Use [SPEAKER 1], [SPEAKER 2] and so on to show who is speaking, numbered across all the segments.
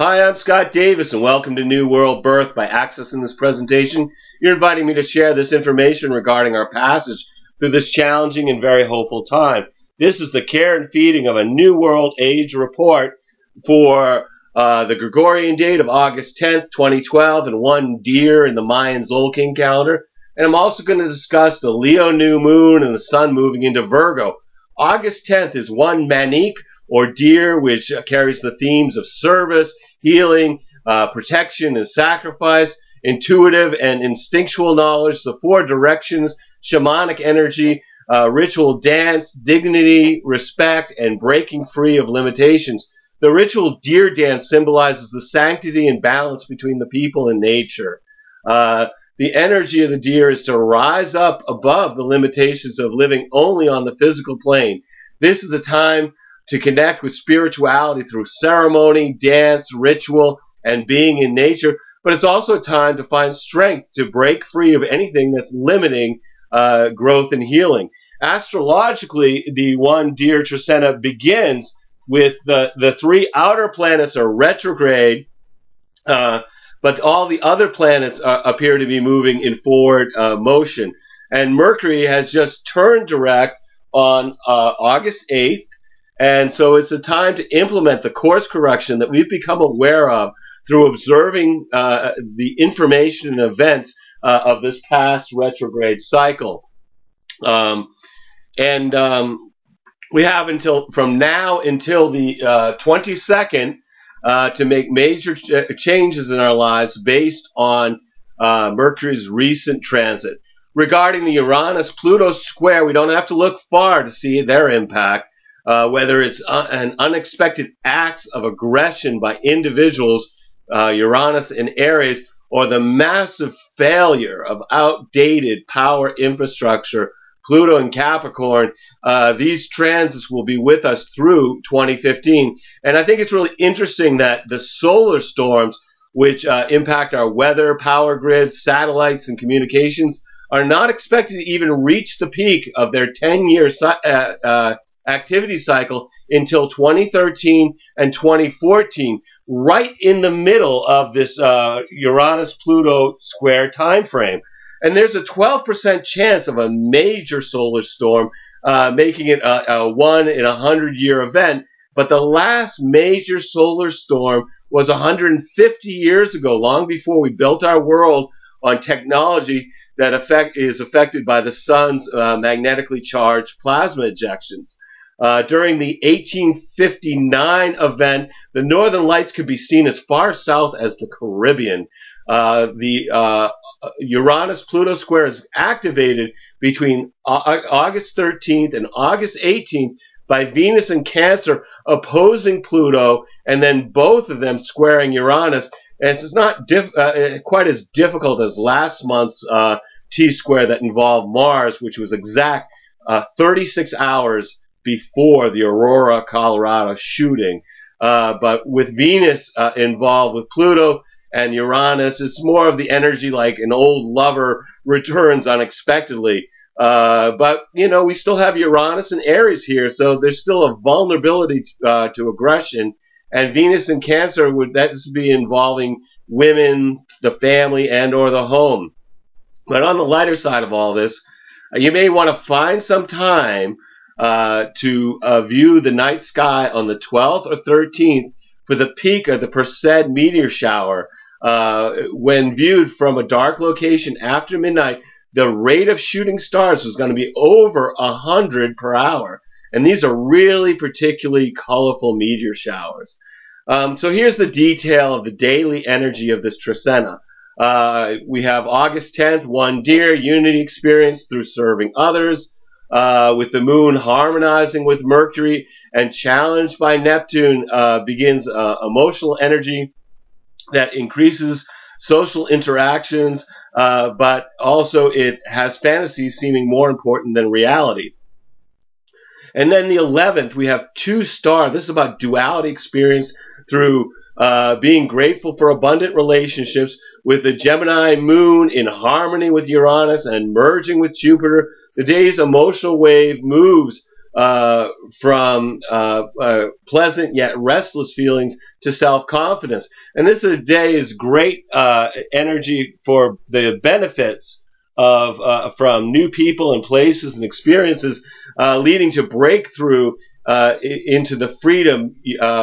[SPEAKER 1] Hi, I'm Scott Davis, and welcome to New World Birth. By accessing this presentation, you're inviting me to share this information regarding our passage through this challenging and very hopeful time. This is the care and feeding of a New World Age report for the Gregorian date of August 10th, 2012, and One Deer in the Mayan Tzolkin calendar. And I'm also going to discuss the Leo new moon and the sun moving into Virgo. August 10th is one Manique, or deer, which carries the themes of service, healing, protection, and sacrifice, intuitive and instinctual knowledge, the four directions, shamanic energy, ritual dance, dignity, respect, and breaking free of limitations. The ritual deer dance symbolizes the sanctity and balance between the people and nature. The energy of the deer is to rise up above the limitations of living only on the physical plane. This is a time to connect with spirituality through ceremony, dance, ritual, and being in nature. But it's also a time to find strength to break free of anything that's limiting growth and healing. Astrologically, the One Deer Tzolkin begins with the three outer planets are retrograde, but all the other planets appear to be moving in forward motion. And Mercury has just turned direct on August 8th. And so it's a time to implement the course correction that we've become aware of through observing the information and events of this past retrograde cycle. We have from now until the 22nd to make major changes in our lives based on Mercury's recent transit. Regarding the Uranus-Pluto square, we don't have to look far to see their impact. Whether it's an unexpected acts of aggression by individuals, Uranus and Aries, or the massive failure of outdated power infrastructure, Pluto and Capricorn, these transits will be with us through 2015. And I think it's really interesting that the solar storms, which impact our weather, power grids, satellites, and communications, are not expected to even reach the peak of their 10-year activity cycle until 2013 and 2014, right in the middle of this Uranus-Pluto square time frame. And there's a 12% chance of a major solar storm, making it a 1 in a 100-year event. But the last major solar storm was 150 years ago, long before we built our world on technology that is affected by the sun's magnetically charged plasma ejections. During the 1859 event, the northern lights could be seen as far south as the Caribbean. The Uranus-Pluto square is activated between August 13th and August 18th by Venus in Cancer opposing Pluto, and then both of them squaring Uranus. And it's not quite as difficult as last month's T-square that involved Mars, which was exact 36 hours before the Aurora, Colorado shooting. But with Venus involved with Pluto and Uranus, it's more of the energy like an old lover returns unexpectedly. But, we still have Uranus and Aries here, so there's still a vulnerability to aggression. And Venus in Cancer would be involving women, the family, and or the home. But on the lighter side of all this, you may want to find some time to view the night sky on the 12th or 13th for the peak of the Perseid meteor shower. When viewed from a dark location after midnight, the rate of shooting stars was going to be over 100 per hour. And these are really particularly colorful meteor showers. So here's the detail of the daily energy of this Tzolkin. We have August 10th, One Deer, unity experience through serving others. With the moon harmonizing with Mercury and challenged by Neptune, begins emotional energy that increases social interactions, but also it has fantasies seeming more important than reality. And then the 11th, we have two star. This is about duality experience through being grateful for abundant relationships, with the Gemini moon in harmony with Uranus and merging with Jupiter. The day's emotional wave moves from pleasant yet restless feelings to self-confidence. And this day is great energy for the benefits of from new people and places and experiences, leading to breakthrough into the freedom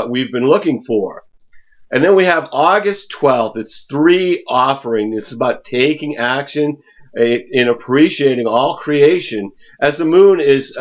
[SPEAKER 1] we've been looking for. And then we have August 12th. It's 3 offering. It's about taking action in appreciating all creation, as the moon is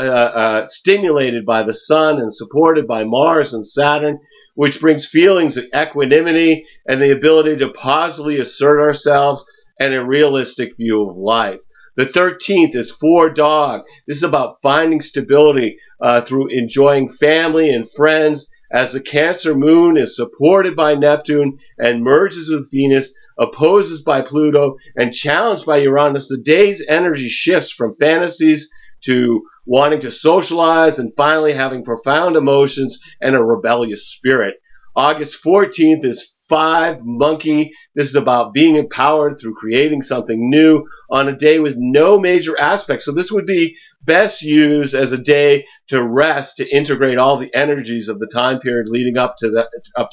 [SPEAKER 1] stimulated by the sun and supported by Mars and Saturn, which brings feelings of equanimity and the ability to positively assert ourselves and a realistic view of life. The 13th is 4 Dog. This is about finding stability through enjoying family and friends, as the Cancer moon is supported by Neptune and merges with Venus, opposes by Pluto, and challenged by Uranus. The day's energy shifts from fantasies to wanting to socialize and finally having profound emotions and a rebellious spirit. August 14th is 5 Monkey. This is about being empowered through creating something new on a day with no major aspects. So this would be best used as a day to rest, to integrate all the energies of the time period leading up to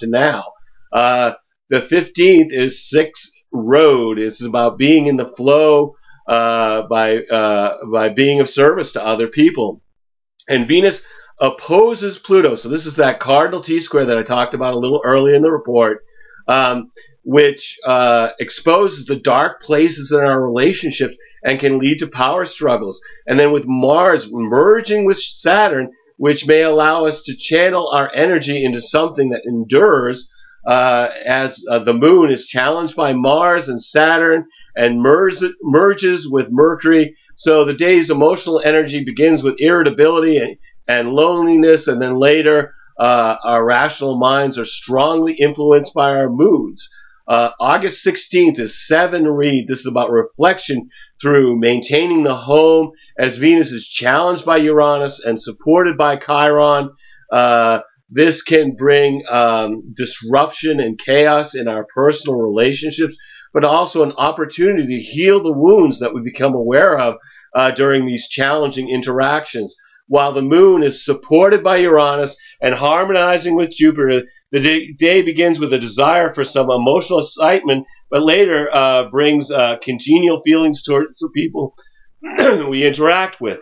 [SPEAKER 1] now. The 15th is 6 Road. It's about being in the flow by being of service to other people. And Venus opposes Pluto. So this is that cardinal T-square that I talked about a little earlier in the report, which exposes the dark places in our relationships and can lead to power struggles. And then with Mars merging with Saturn, which may allow us to channel our energy into something that endures, as the moon is challenged by Mars and Saturn and merges with Mercury. So the day's emotional energy begins with irritability and loneliness, and then later our rational minds are strongly influenced by our moods. August 16th is 7 Reed. This is about reflection through maintaining the home, as Venus is challenged by Uranus and supported by Chiron. This can bring disruption and chaos in our personal relationships, but also an opportunity to heal the wounds that we become aware of during these challenging interactions. While the moon is supported by Uranus and harmonizing with Jupiter, the day begins with a desire for some emotional excitement, but later brings congenial feelings towards the people we interact with.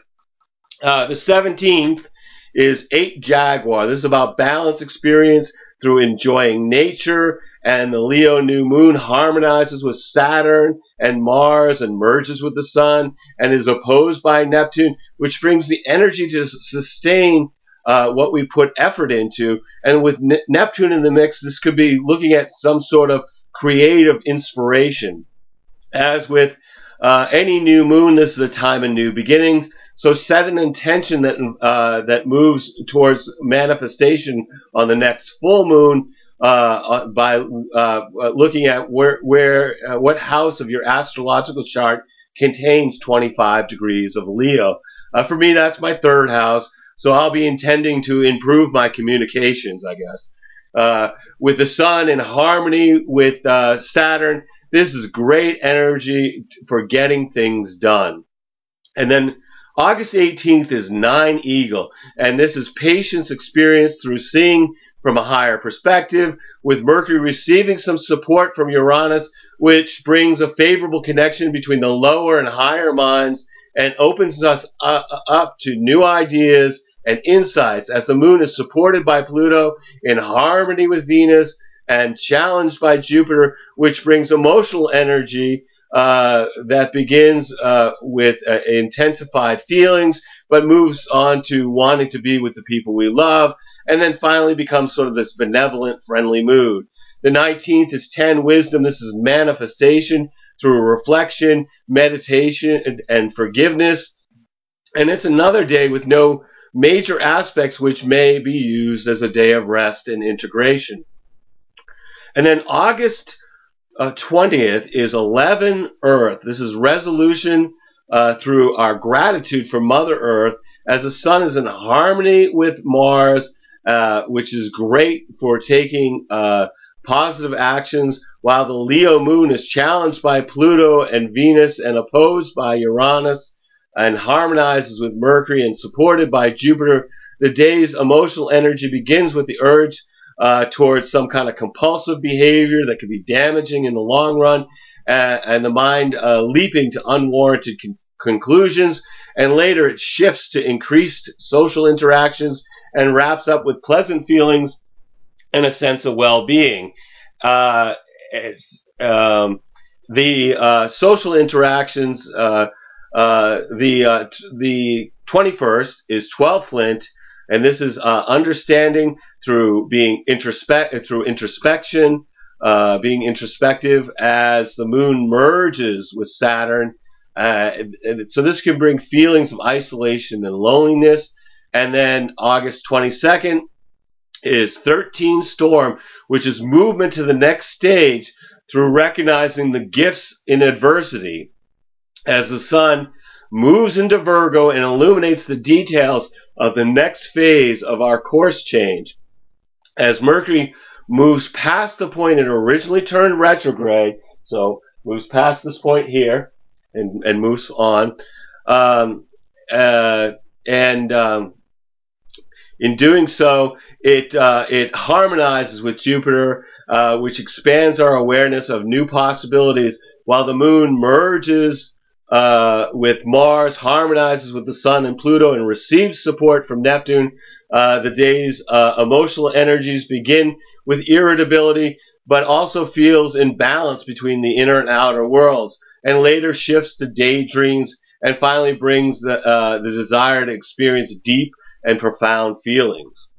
[SPEAKER 1] The 17th is 8 Jaguar. This is about balance experience through enjoying nature, and the Leo new moon harmonizes with Saturn and Mars and merges with the sun and is opposed by Neptune, which brings the energy to sustain what we put effort into. And with Neptune in the mix, this could be looking at some sort of creative inspiration. As with any new moon, this is a time of new beginnings. So set an intention that moves towards manifestation on the next full moon by looking at what house of your astrological chart contains 25 degrees of Leo. For me, that's my 3rd house. So I'll be intending to improve my communications, I guess. With the sun in harmony with Saturn, this is great energy for getting things done. And then August 18th is 9 Eagle, and this is patience experienced through seeing from a higher perspective, with Mercury receiving some support from Uranus, which brings a favorable connection between the lower and higher minds and opens us up to new ideas and insights, as the moon is supported by Pluto in harmony with Venus and challenged by Jupiter, which brings emotional energy that begins with intensified feelings, but moves on to wanting to be with the people we love, and then finally becomes sort of this benevolent, friendly mood. The 19th is 10 Wisdom. This is manifestation through reflection, meditation, and forgiveness. And it's another day with no major aspects, which may be used as a day of rest and integration. And then August 20th is 11 Earth. This is resolution through our gratitude for Mother Earth, as the sun is in harmony with Mars, which is great for taking positive actions, while the Leo moon is challenged by Pluto and Venus and opposed by Uranus. and harmonizes with Mercury and supported by Jupiter. The day's emotional energy begins with the urge towards some kind of compulsive behavior that could be damaging in the long run, and the mind leaping to unwarranted conclusions. And later it shifts to increased social interactions and wraps up with pleasant feelings and a sense of well-being. The social interactions, the 21st is 12 Flint, and this is understanding through being introspection, being introspective as the moon merges with Saturn. So this can bring feelings of isolation and loneliness. And then August 22nd is 13 Storm, which is movement to the next stage through recognizing the gifts in adversity, as the sun moves into Virgo and illuminates the details of the next phase of our course change. As Mercury moves past the point it originally turned retrograde, so moves past this point here and moves on, in doing so, it harmonizes with Jupiter, which expands our awareness of new possibilities, while the moon merges with Mars, harmonizes with the Sun and Pluto, and receives support from Neptune. The day's emotional energies begin with irritability, but also feels in balance between the inner and outer worlds, and later shifts to daydreams, and finally brings the desire to experience deep and profound feelings.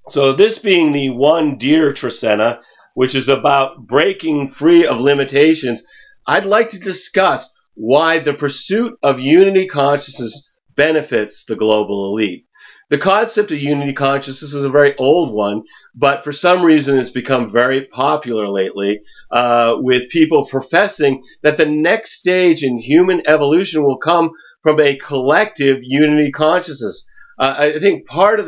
[SPEAKER 1] So this being the One Deer Tzolkin, which is about breaking free of limitations, I'd like to discuss why the pursuit of unity consciousness benefits the global elite. The concept of unity consciousness is a very old one, but for some reason it's become very popular lately, with people professing that the next stage in human evolution will come from a collective unity consciousness. I think part of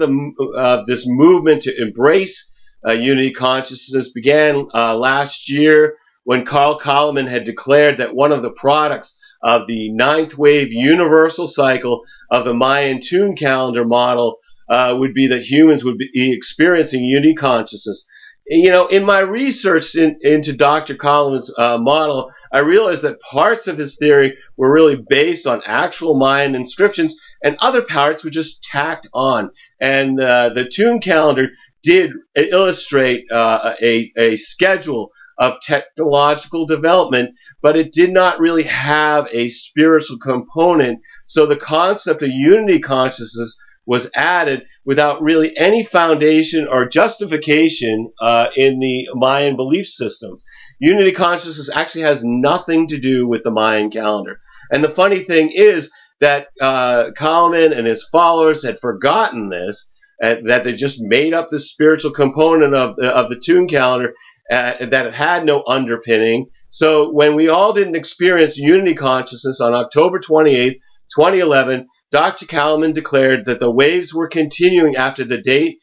[SPEAKER 1] this movement to embrace unity consciousness began last year when Carl Kaleman had declared that one of the products of the ninth wave universal cycle of the Mayan tune calendar model would be that humans would be experiencing unity consciousness. You know, in my research into Dr. Kaleman's model, I realized that parts of his theory were really based on actual Mayan inscriptions, and other parts were just tacked on. And the tune calendar did illustrate a schedule of technological development, but it did not really have a spiritual component. So the concept of unity consciousness was added without really any foundation or justification in the Mayan belief systems. Unity consciousness actually has nothing to do with the Mayan calendar. And the funny thing is that Kaleman and his followers had forgotten this, that they just made up this spiritual component of the tune calendar, that it had no underpinning. So when we all didn't experience unity consciousness on October 28th, 2011, Dr. Kaleman declared that the waves were continuing after the date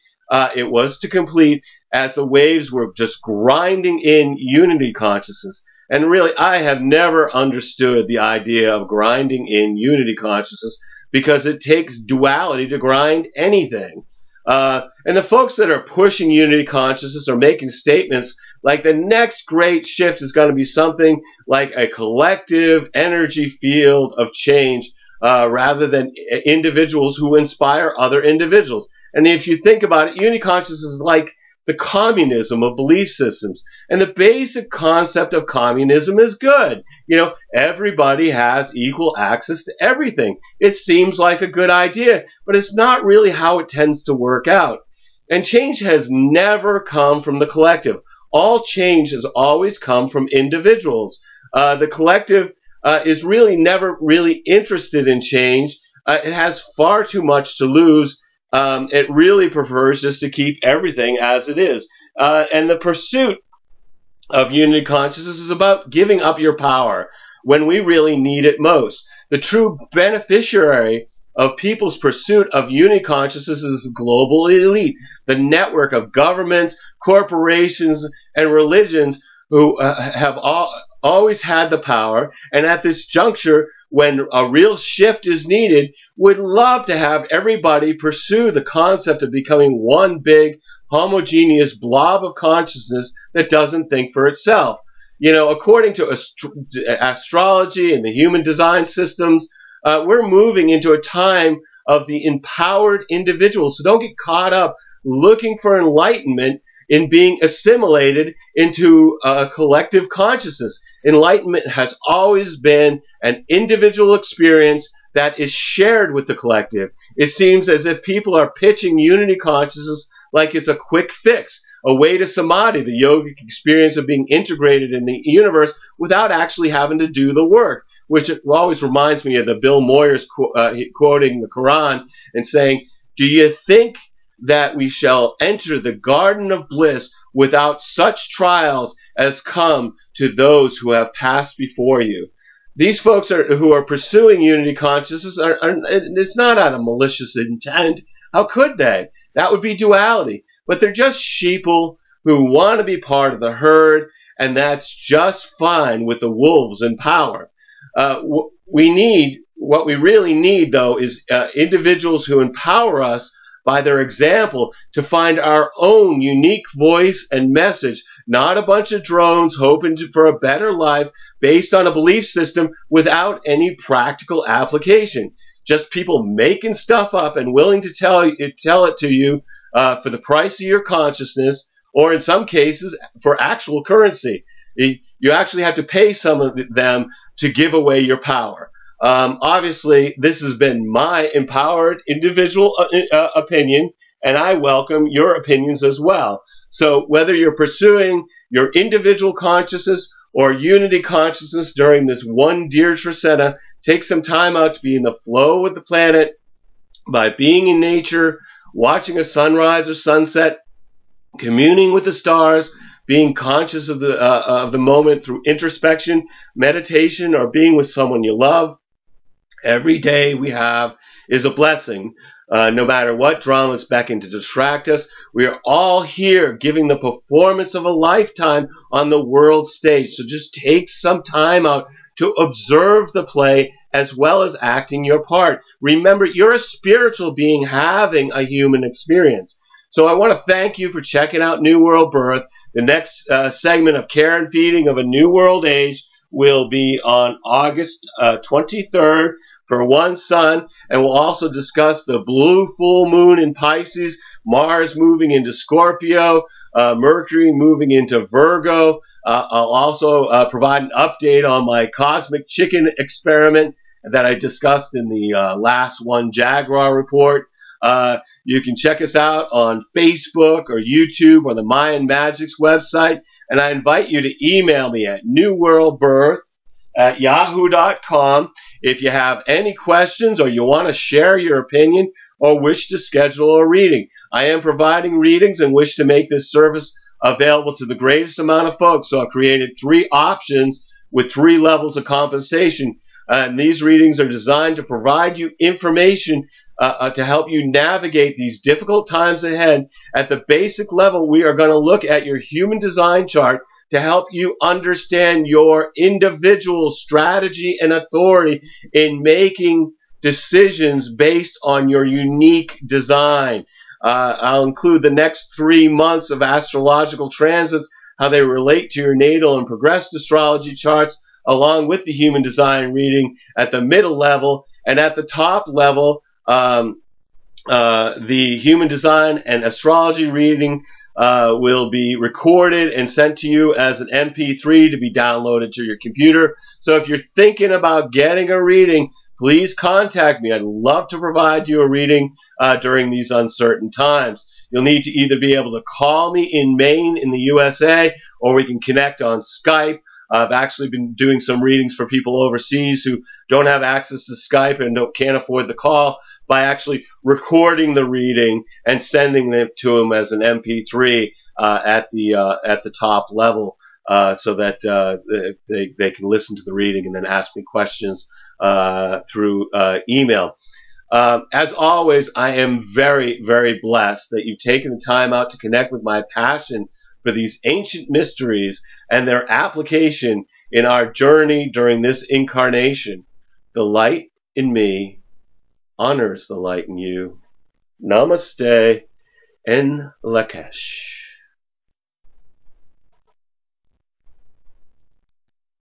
[SPEAKER 1] it was to complete, as the waves were just grinding in unity consciousness. And really, I have never understood the idea of grinding in unity consciousness, because it takes duality to grind anything. And the folks that are pushing unity consciousness are making statements like the next great shift is going to be something like a collective energy field of change, rather than individuals who inspire other individuals. And if you think about it, unity consciousness is like the communism of belief systems. And the basic concept of communism is good. You know, everybody has equal access to everything. It seems like a good idea, but it's not really how it tends to work out. And change has never come from the collective. All change has always come from individuals. The collective is really never really interested in change. It has far too much to lose. It really prefers just to keep everything as it is. And the pursuit of unity consciousness is about giving up your power when we really need it most. The true beneficiary of people's pursuit of unity consciousness is the global elite, the network of governments, corporations, and religions who have always had the power, and at this juncture, when a real shift is needed, would love to have everybody pursue the concept of becoming one big, homogeneous blob of consciousness that doesn't think for itself. According to astrology and the human design systems, we're moving into a time of the empowered individual. So don't get caught up looking for enlightenment in being assimilated into a collective consciousness. Enlightenment has always been an individual experience that is shared with the collective. It seems as if people are pitching unity consciousness like it's a quick fix, a way to samadhi, the yogic experience of being integrated in the universe without actually having to do the work, which always reminds me of the Bill Moyers quoting the Quran and saying, "Do you think that we shall enter the garden of bliss without such trials as come to those who have passed before you?" These folks who are pursuing unity consciousness it's not out of malicious intent. How could they? That would be duality. But they're just sheeple who want to be part of the herd, and that's just fine with the wolves in power. What we really need, though, is individuals who empower us by their example to find our own unique voice and message, not a bunch of drones hoping for a better life based on a belief system without any practical application. Just people making stuff up and willing to tell it to you for the price of your consciousness, or in some cases for actual currency. You actually have to pay some of them to give away your power. Obviously, this has been my empowered individual opinion, and I welcome your opinions as well. So whether you're pursuing your individual consciousness or unity consciousness during this One Deer Tzolkin, take some time out to be in the flow with the planet by being in nature, watching a sunrise or sunset, communing with the stars, being conscious of the moment through introspection, meditation, or being with someone you love. Every day we have is a blessing. No matter what dramas beckon to distract us, we are all here giving the performance of a lifetime on the world stage. So just take some time out to observe the play as well as acting your part. Remember, you're a spiritual being having a human experience. So I want to thank you for checking out New World Birth. The next segment of Care and Feeding of a New World Age will be on August 23rd for one sun, and we'll also discuss the blue full moon in Pisces, Mars moving into Scorpio, Mercury moving into Virgo. I'll also provide an update on my cosmic chicken experiment that I discussed in the last One Jaguar report. You can check us out on Facebook or YouTube or the Mayan Magics website, and I invite you to email me at newworldbirth@yahoo.com if you have any questions or you want to share your opinion or wish to schedule a reading. I am providing readings and wish to make this service available to the greatest amount of folks, so I've created 3 options with 3 levels of compensation. And these readings are designed to provide you information to help you navigate these difficult times ahead. At the basic level, we are going to look at your human design chart to help you understand your individual strategy and authority in making decisions based on your unique design. I'll include the next 3 months of astrological transits, how they relate to your natal and progressed astrology charts, along with the human design reading at the middle level. And at the top level, the human design and astrology reading will be recorded and sent to you as an MP3 to be downloaded to your computer. So if you're thinking about getting a reading, please contact me. I'd love to provide you a reading during these uncertain times. You'll need to either be able to call me in Maine in the USA, or we can connect on Skype. I've actually been doing some readings for people overseas who don't have access to Skype and can't afford the call, by actually recording the reading and sending it to them as an MP3 at the top level, so that they can listen to the reading and then ask me questions through email. As always, I am very, very blessed that you've taken the time out to connect with my passion for these ancient mysteries and their application in our journey during this incarnation. The light in me honors the light in you. Namaste and Lakesh.